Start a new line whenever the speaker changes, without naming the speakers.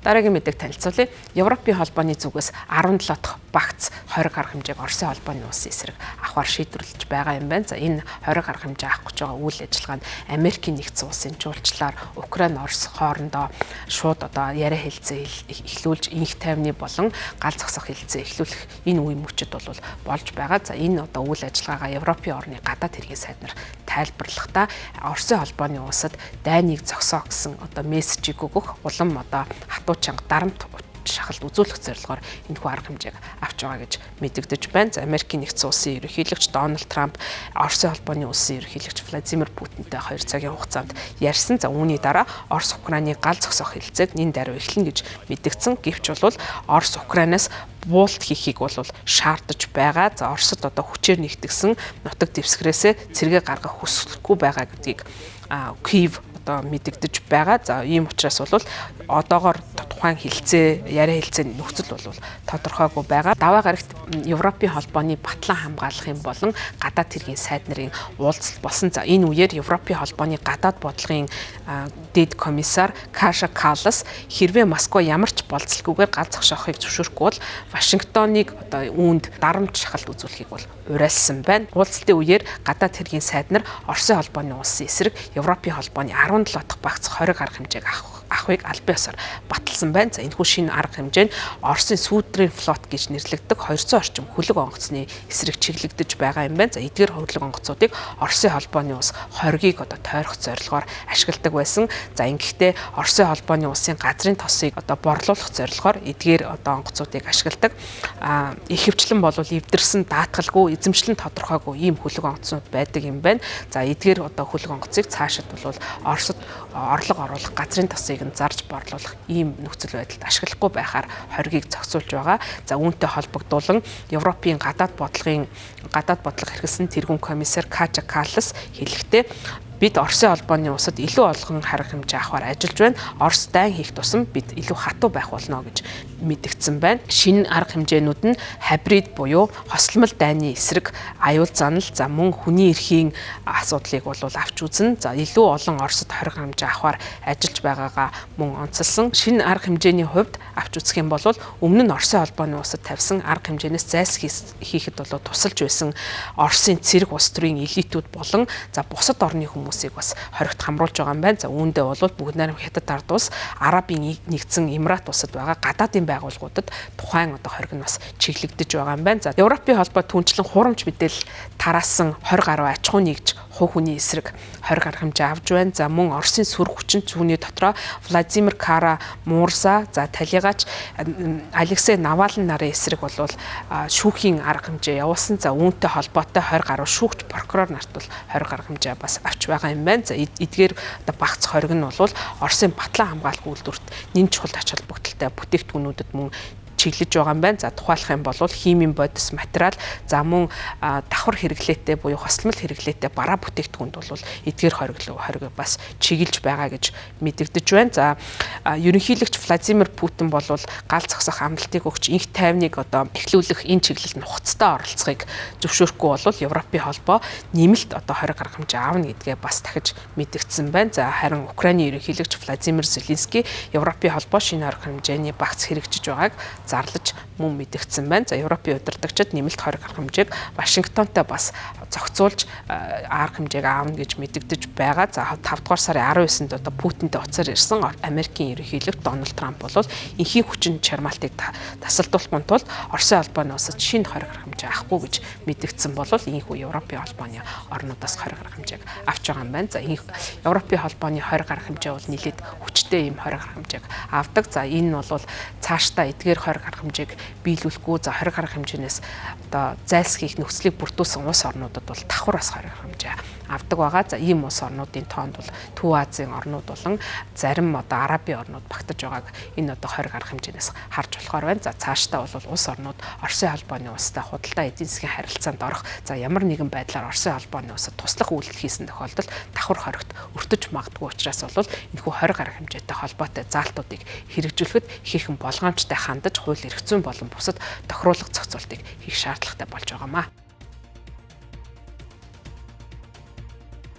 Дараагийн мэдээг танилцуулъя. Европын холбооны зүгээс 17 дахь багц 20 гаруй хэмжээг Оросын холбооны улсын эсрэг авахар шийдвэрлэж байгаа юм байна. За энэ 20 гаруй хэмжээ авах гэж байгаа үйл ажиллагаа нь Америкийн нэгдсэн улсын жуулчлаар Украин, Орос хоорондоо шууд яриа хэлцээ эхлүүлж инх тайвны болон гал зогсох хэлцээ эхлүүлэх энэ үе мөчөд бол болж байгаа. За энэ үйл ажиллагаагаа Европын орны гадаад хэргийн сайд нар тайлбарлахдаа Оросын холбооны улсад дайныг зогсоо гэсэн мессежийг өгөх улам хатуу чанга дарамт шахалт үзүүлэх зорилгоор энэхүү арга хэмжээг авч байгаа гэж мэдэгдэж байна. За Америкийн нэгдсэн улсын ерөнхийлөгч Дональд Трамп Оросын холбооны улсын ерөнхийлөгч Владимир Путинтэй 2 цагийн хугацаанд ярьсан. За үүний дараа Орос Украины гал зогсоох хэлцээг нин даруй эхлэнэ гэж мэдэгдсэн. Гэвч бол Орос Украинаас буулт хийхийг бол шаардаж байгаа. За Оросд хүчээр нэгтгэсэн нутаг дэвсгэрээсээ цэргээ гаргах хүсэлгүй байгаа гэдгийг Киев мэдэгдэж байгаа. За ийм учраас бол одоогоор тухайн яриа хэлцээний нөхцөл бол тодорхойгүй байгаа. Даваа гарагт Европын холбооны батлан хамгаалахын болон гадаад хэргийн сайд нарын уулзалт болсон. За энэ үеэр Европын холбооны гадаад бодлогын дэд комиссар Каша Каллас хэрвээ Москва ямар ч болцлоггүйгээр гал зогсоохыг зөвшөөрөхгүй бол Вашингтоныг үүнд дарамт шахалт үзүүлэхийг бол уриалсан байна. Уулзалтын үеэр гадаад хэргийн сайд нар Оросын холбооны улсын эсрэг Европын холбооны 17 дахь багц 20 гаруй хэмжээг авахыг албан ёсоор баталсан байна. За энэхүү шинэ арга хэмжээ нь Оросын сүүдрийн флот гэж нэрлэгдэх 200 орчим хөлөг онгоцны эсрэг чиглэгдэж байгаа юм байна. За эдгээр хөлөг онгоцуудыг Оросын холбооны улс хоргийг тойрох зорилгоор ашигладаг байсан. За ингэхдээ Оросын холбооны улсын газрын тосыг борлуулах зорилгоор эдгээр онгоцуудыг ашигладаг. Ихэвчлэн бол эвдэрсэн даатгалгүй, эзэмшлэн тодорхойгүй ийм хөлөг онгоцнууд байдаг юм байна. За эдгээр хөлөг онгоцыг цаашид бол Оросд орлого оруулах газрын тосыг нь зарж борлуулах ийм нөхцөл байдалд ашиглахгүй байхаар хоргийг зохицуулж байгаа. За үүнтэй холбогдуулан Европын гадаад бодлого хэрэгсэн тэргүүн комиссар Каша Каллас хэлэхдээ бид Оросын холбооны улсад илүү олон арга хэмжээ авахар ажиллаж байна. Орос дайн хийх тусам бид илүү хатуу байх болно гэж мэдэгдсэн байна. Шинэ арга хэмжээнүүд нь хибрид буюу хосломол дайны эсрэг аюул занал, за мөн хүний эрхийн асуудлыг бол авч үзнэ. За илүү олон Оросд арга хэмжээ авахар ажиллаж байгаагаа мөн онцолсон. Шинэ арга хэмжээний хувьд авч үзэх юм бол өмнө нь Оросын холбооны улсад тавьсан арга хэмжээнээс хийхэд бол тусалж байсан Оросын цэрэг улс төрийн элитүүд болон за бусад орны хүмүүсийг бас хоригт хамруулж байгаа юм байна. За үүндээ бол бүгд найрамд Хятад ард улс, Арабын нэгдсэн Эмират улсад байгаа гадаадын байгууллагуудад тухайн хориг нь бас чиглэгдэж байгаа юм байна. За Европын холбоо түнчлэн хурамч мэдээлэл тараасан 20 гаруй аж ахуй нэгж хувь хүний эсрэг 20 гаруй хэмжээ авж байна. За мөн Оросын сүр хүчин зүйний дотроо Владимир Кара-Мурза, за талигач Алексей Навальный нарын эсрэг бол шүүхийн арга хэмжээ явуулсан. За үүнтэй холбоотой 20 гаруй шүүгч прокурор нарт бол 20 гаруй хэмжээ бас авч байгаа юм байна. За эдгээр багц хориг нь бол Оросын батлан хамгаалах үйлдвэрт нэн чухал ач холбогдолтой бүтээгдэхүүнүүдэд мөн чиглэж байгаа юм байна. За тухайлах юм бол химийн бодис материал, за мөн давхар хэрэглээтэй буюу хосломол хэрэглээтэй бараа бүтээгдэхүүнд бол эдгээр хориг бас чиглэж байгаа гэж мэдэгдэж байна. За ерөнхийлөгч Владимир Путин бол гал зогсох амлалтыг өгч инх тайвныг эхлүүлэх энэ чиглэлд нухацтай оролцохыг зөвшөөрөхгүй бол Европын холбоо нэмэлт 20 гаруй хэмжээ аавна гэдгээ бас дахиж мэдэгдсэн байна. За харин Украины ерөнхийлөгч Владимир Зеленский Европын холбоо шинэ арга хэмжээний багц хэрэгжиж байгааг зарлаж мөн мэдэгдсэн байна. За Европын удирдагчид нэмэлт 20 гаруй хэмжээг Вашингтонтой бас зохицуулж арга хэмжээг аавна гэж мэдэгдэж байгаа. За 5 дугаар сарын 19-нд Путинтэй уцаар ирсэн Америкийн ерөнхийлөгч Дональд Трамп бол энхийн хүчин чармаалтыг тасалдуулахын тулд Оросын холбооны улсад шинэ 20 гаруй хэмжээ авахгүй гэж мэдэгдсэн бол энэхүү Европын холбооны орнуудаас 20 гаруй хэмжээг авч байгаа юм байна. За Европын холбооны 20 гаруй хэмжээ бол нэлээд хүчтэй ийм 20 гаруй хэмжээг авдаг. За энэ нь бол цаашдаа эдгээр 20 гаруй хэмжээг биелүүлэхгүй, за 20 гаруй хэмжээнээс зайлсхийх нөхцөлийг бүрдүүлсэн улс орнуудад бол давхраас 20 гаруй хэмжээ авдаг байгаа. За ийм улс орнуудын тоонд бол Төв Азийн орнууд болон зарим Арабын орнууд багтаж байгааг энэ 20 гаруй хэмжээнээс харж болохоор байна. За цаашдаа бол улс орнууд Оросын холбооны улстай худалдаа эдийн засгийн харилцаанд орох, за ямар нэгэн байдлаар Оросын холбооны улсад туслах үйлдэл хийсэн тохиолдолд давхар хоригт өртөж магадгүй учраас бол энэхүү 20 гаруй хэмжээтэй холбоотой заалтуудыг хэрэгжүүлэхэд хийхэн болгоомжтой хандаж хууль эрх зүйн болон бусад тохируулах зохицуултыг хийх шаардлагатай болж байгаамаа.